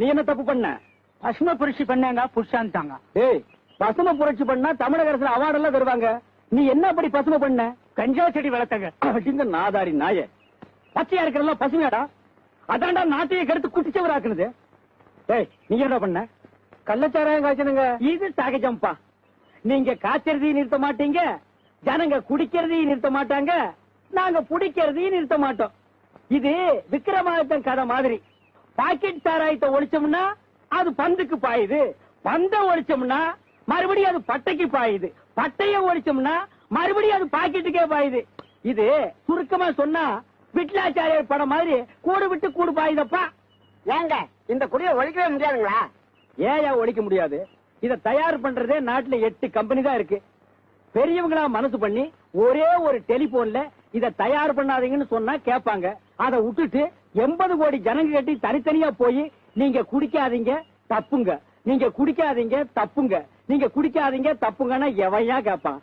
நீ என்ன தப்பு பண்ண? பசுமை புரட்சி பண்ணாங்க புருஷான்ட்டாங்க. ஏய், பசுமை புரட்சி பண்ணா தமிழக அரசு அவார்டு எல்லாம் தருவாங்க. நீ என்ன அப்படி பசுமை பண்ண? கஞ்சா செடி வளர்த்தங்க. இந்த நாதாரி நாய பச்சையா இருக்கிறதெல்லாம் பசுமையாடா? அதான்டா நாட்டையே கெடுத்து குட்டிச்சவராக்குனது. ஏய், நீங்க என்ன பண்ண? கள்ளச்சாராயம் காய்ச்சனுங்க. இது சகஜம்பா. நீங்க காய்ச்சறதையும் நிறுத்த மாட்டீங்க, ஜனங்க குடிக்கிறதையும் நிறுத்த மாட்டாங்க, நாங்க புடிக்கிறதையும் நிறுத்த மாட்டோம். இது விக்ரமாதித்தன் கதை மாதிரி. பாக்கெட் சாராயத்தை ஒழிச்சோம்னா அது பந்துக்கு பாயுது, பந்த ஒழிச்சோம்னா மறுபடியும் அது பட்டைக்கு பாயுது, பட்டைய ஒழிச்சோம்னா மறுபடியும் அது பாக்கெட்டுக்கே பாயுது. இது சுருக்கமா சொன்னா விட்லாச்சாரியர் படம் மாதிரி கூடு விட்டு கூடு பாயுதப்பா. ஏங்க இந்த குடியை ஒழிக்கவே முடியாதுங்களா? ஏயா ஒழிக்க முடியாது? இத தயார் பண்றதே நாட்டுல 8 கம்பெனி தான் இருக்கு. பெரியவங்களா மனசு பண்ணி ஒரே ஒரு டெலிபோன்ல இத தயார் பண்ணாதீங்கன்னு சொன்னா கேட்பாங்க. அதை விட்டுட்டு 80 கோடி ஜனங்க கட்டி தனித்தனியா போய் நீங்க குடிக்காதீங்க தப்புங்க, நீங்க குடிக்காதீங்க தப்புங்க, நீங்க குடிக்காதீங்க தப்புங்கன்னா எவையா கேட்பான்?